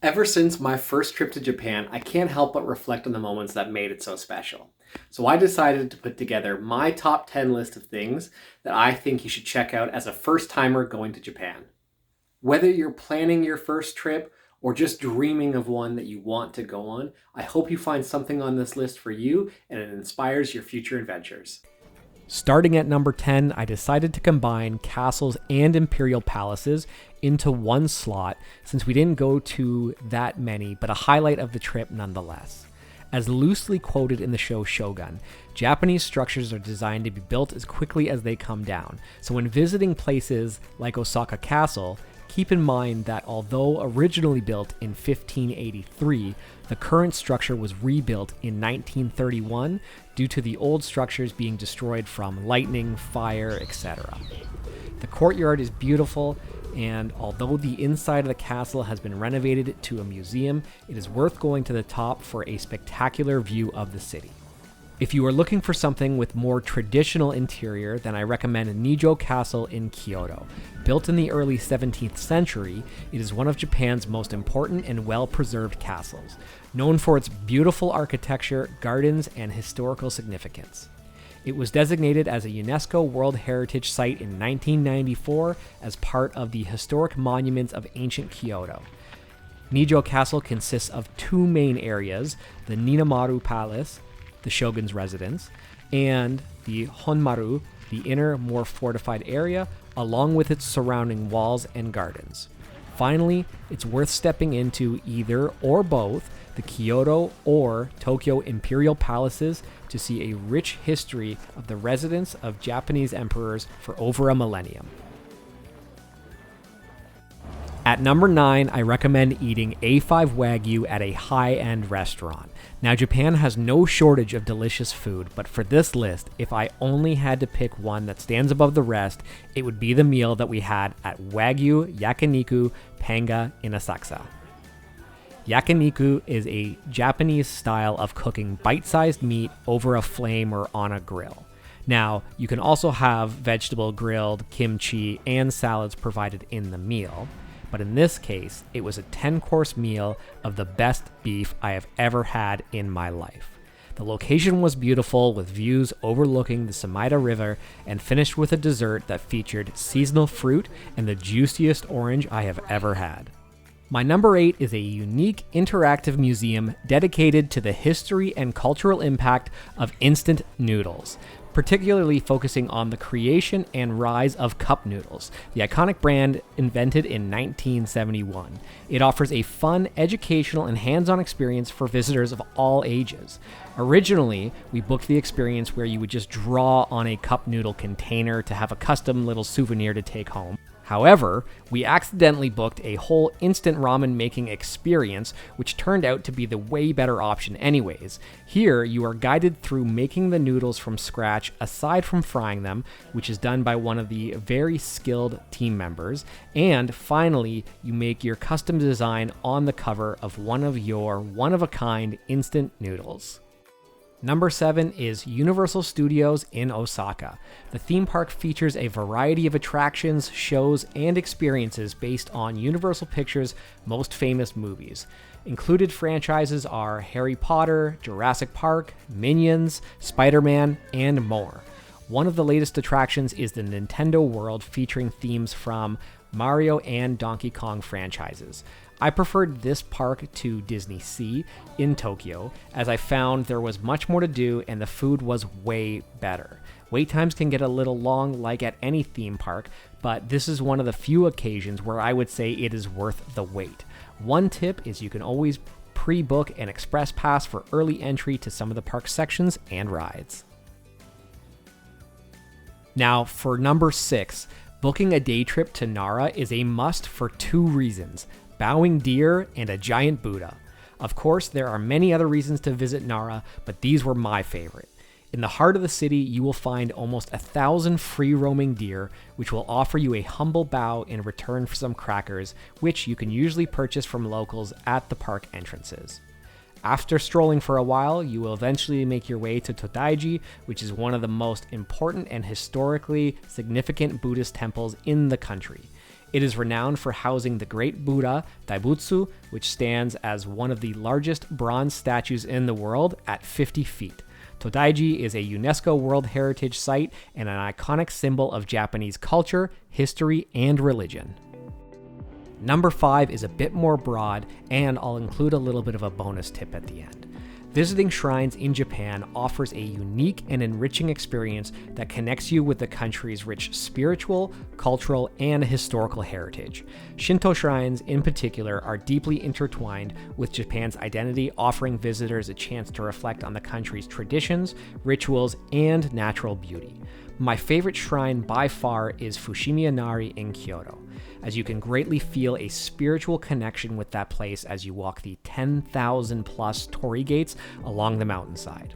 Ever since my first trip to Japan, I can't help but reflect on the moments that made it so special. So I decided to put together my top 10 list of things that I think you should check out as a first timer going to Japan. Whether you're planning your first trip or just dreaming of one that you want to go on, I hope you find something on this list for you and it inspires your future adventures. Starting at number 10, I decided to combine castles and imperial palaces into one slot since we didn't go to that many, but a highlight of the trip nonetheless. As loosely quoted in the show Shogun, Japanese structures are designed to be built as quickly as they come down. So when visiting places like Osaka Castle, keep in mind that although originally built in 1583, the current structure was rebuilt in 1931 due to the old structures being destroyed from lightning, fire, etc. The courtyard is beautiful, and although the inside of the castle has been renovated to a museum, it is worth going to the top for a spectacular view of the city. If you are looking for something with more traditional interior, then I recommend Nijo Castle in Kyoto. Built in the early 17th century, it is one of Japan's most important and well-preserved castles, known for its beautiful architecture, gardens, and historical significance. It was designated as a UNESCO World Heritage Site in 1994 as part of the Historic Monuments of Ancient Kyoto. Nijo Castle consists of two main areas, the Ninamaru Palace, the shogun's residence, and the Honmaru, the inner, more fortified area, along with its surrounding walls and gardens. Finally, it's worth stepping into either or both the Kyoto or Tokyo imperial palaces to see a rich history of the residence of Japanese emperors for over a millennium. At number 9, I recommend eating A5 Wagyu at a high-end restaurant. Now, Japan has no shortage of delicious food, but for this list, if I only had to pick one that stands above the rest, it would be the meal that we had at Wagyu Yakiniku Panga in Asakusa. Yakiniku is a Japanese style of cooking bite-sized meat over a flame or on a grill. Now, you can also have vegetable grilled, kimchi, and salads provided in the meal. But in this case, it was a 10-course meal of the best beef I have ever had in my life. The location was beautiful with views overlooking the Sumida River and finished with a dessert that featured seasonal fruit and the juiciest orange I have ever had. My number 8 is a unique interactive museum dedicated to the history and cultural impact of instant noodles, particularly focusing on the creation and rise of cup noodles, the iconic brand invented in 1971. It offers a fun, educational, and hands-on experience for visitors of all ages. Originally, we booked the experience where you would just draw on a cup noodle container to have a custom little souvenir to take home. However, we accidentally booked a whole instant ramen making experience, which turned out to be the way better option anyways. Here, you are guided through making the noodles from scratch aside from frying them, which is done by one of the very skilled team members. And finally, you make your custom design on the cover of one of your one-of-a-kind instant noodles. Number 7 is Universal Studios in Osaka. The theme park features a variety of attractions, shows, and experiences based on Universal Pictures' most famous movies. Included franchises are Harry Potter, Jurassic Park, Minions, Spider-Man, and more. One of the latest attractions is the Nintendo World, featuring themes from Mario and Donkey Kong franchises. I preferred this park to Disney Sea in Tokyo, as I found there was much more to do and the food was way better. Wait times can get a little long like at any theme park, but this is one of the few occasions where I would say it is worth the wait. One tip is you can always pre-book an express pass for early entry to some of the park sections and rides. Now, for number 6, booking a day trip to Nara is a must for 2 reasons: bowing deer and a giant Buddha. Of course, there are many other reasons to visit Nara, but these were my favorite. In the heart of the city, you will find almost 1,000 free-roaming deer, which will offer you a humble bow in return for some crackers, which you can usually purchase from locals at the park entrances. After strolling for a while, you will eventually make your way to Todaiji, which is one of the most important and historically significant Buddhist temples in the country. It is renowned for housing the great Buddha, Daibutsu, which stands as one of the largest bronze statues in the world at 50 feet. Todaiji is a UNESCO World Heritage Site and an iconic symbol of Japanese culture, history, and religion. Number 5 is a bit more broad, and I'll include a little bit of a bonus tip at the end. Visiting shrines in Japan offers a unique and enriching experience that connects you with the country's rich spiritual, cultural, and historical heritage. Shinto shrines, in particular, are deeply intertwined with Japan's identity, offering visitors a chance to reflect on the country's traditions, rituals, and natural beauty. My favorite shrine by far is Fushimi Inari in Kyoto, as you can greatly feel a spiritual connection with that place as you walk the 10,000 plus torii gates along the mountainside.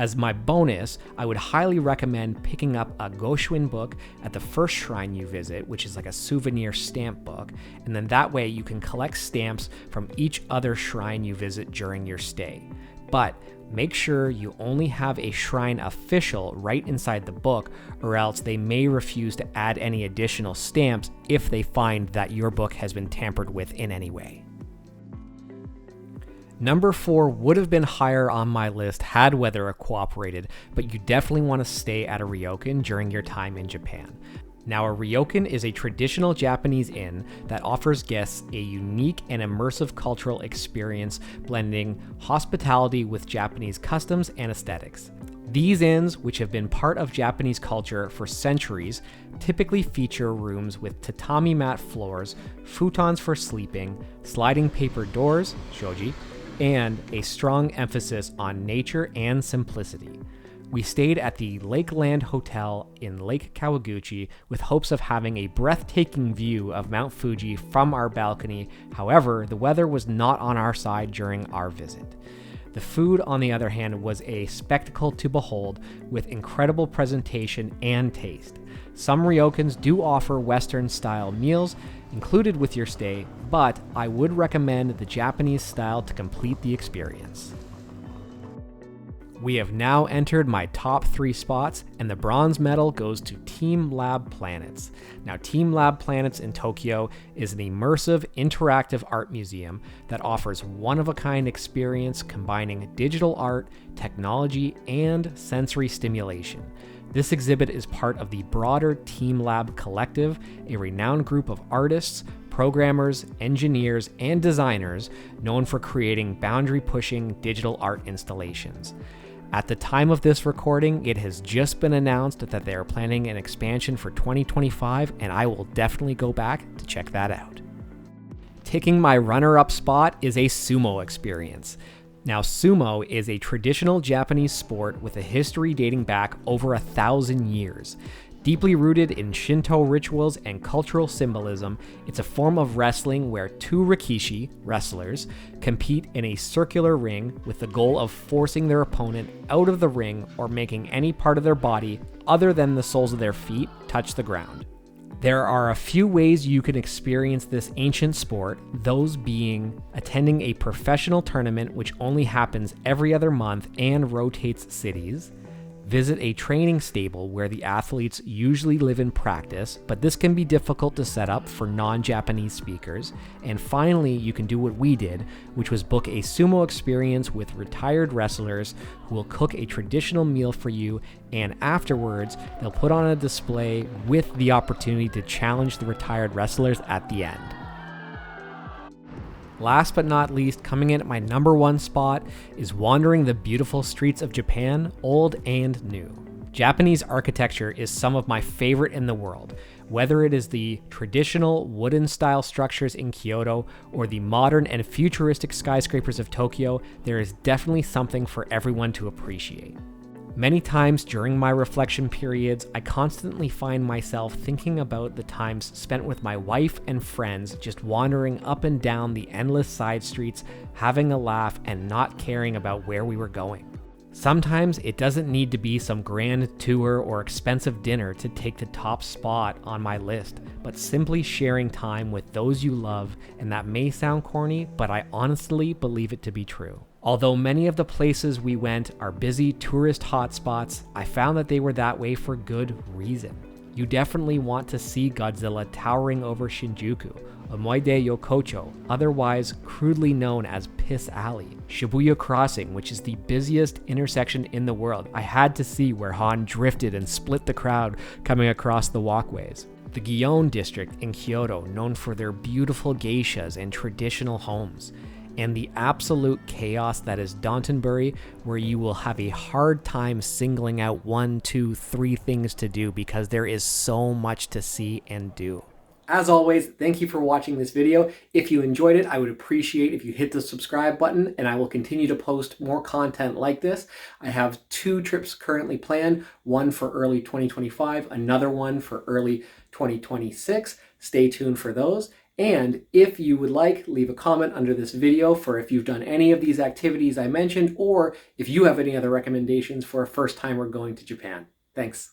As my bonus, I would highly recommend picking up a Goshuin book at the first shrine you visit, which is like a souvenir stamp book, and then that way you can collect stamps from each other shrine you visit during your stay. But make sure you only have a shrine official right inside the book, or else they may refuse to add any additional stamps if they find that your book has been tampered with in any way. Number 4 would have been higher on my list had weather cooperated, but you definitely want to stay at a ryokan during your time in Japan. Now, a ryokan is a traditional Japanese inn that offers guests a unique and immersive cultural experience, blending hospitality with Japanese customs and aesthetics. These inns, which have been part of Japanese culture for centuries, typically feature rooms with tatami mat floors, futons for sleeping, sliding paper doors, shoji, and a strong emphasis on nature and simplicity. We stayed at the Lakeland Hotel in Lake Kawaguchi with hopes of having a breathtaking view of Mount Fuji from our balcony. However, the weather was not on our side during our visit. The food, on the other hand, was a spectacle to behold, with incredible presentation and taste. Some ryokans do offer Western-style meals included with your stay, but I would recommend the Japanese style to complete the experience. We have now entered my top 3 spots, and the bronze medal goes to Team Lab Planets. Now, Team Lab Planets in Tokyo is an immersive, interactive art museum that offers one-of-a-kind experience combining digital art, technology, and sensory stimulation. This exhibit is part of the broader Team Lab Collective, a renowned group of artists, programmers, engineers, and designers known for creating boundary-pushing digital art installations. At the time of this recording, it has just been announced that they are planning an expansion for 2025, and I will definitely go back to check that out. Taking my runner-up spot is a sumo experience. Now, sumo is a traditional Japanese sport with a history dating back over 1,000 years. Deeply rooted in Shinto rituals and cultural symbolism, it's a form of wrestling where 2 rikishi, wrestlers, compete in a circular ring with the goal of forcing their opponent out of the ring or making any part of their body, other than the soles of their feet, touch the ground. There are a few ways you can experience this ancient sport, those being attending a professional tournament which only happens every other month and rotates cities, visit a training stable where the athletes usually live and practice, but this can be difficult to set up for non-Japanese speakers. And finally, you can do what we did, which was book a sumo experience with retired wrestlers who will cook a traditional meal for you, and afterwards, they'll put on a display with the opportunity to challenge the retired wrestlers at the end. Last but not least, coming in at my number 1 spot is wandering the beautiful streets of Japan, old and new. Japanese architecture is some of my favorite in the world. Whether it is the traditional wooden-style structures in Kyoto or the modern and futuristic skyscrapers of Tokyo, there is definitely something for everyone to appreciate. Many times during my reflection periods, I constantly find myself thinking about the times spent with my wife and friends just wandering up and down the endless side streets, having a laugh and not caring about where we were going. Sometimes it doesn't need to be some grand tour or expensive dinner to take the top spot on my list, but simply sharing time with those you love, and that may sound corny, but I honestly believe it to be true. Although many of the places we went are busy tourist hotspots, I found that they were that way for good reason. You definitely want to see Godzilla towering over Shinjuku, Omoide Yokocho, otherwise crudely known as Piss Alley, Shibuya Crossing, which is the busiest intersection in the world. I had to see where Han drifted and split the crowd coming across the walkways. The Gion district in Kyoto, known for their beautiful geishas and traditional homes. And the absolute chaos that is Downtonbury, where you will have a hard time singling out 1, 2, 3 things to do because there is so much to see and do. As always, thank you for watching this video. If you enjoyed it, I would appreciate if you hit the subscribe button, and I will continue to post more content like this. I have 2 trips currently planned, one for early 2025, another one for early 2026. Stay tuned for those. And if you would like, leave a comment under this video for if you've done any of these activities I mentioned, or if you have any other recommendations for a first timer going to Japan. Thanks.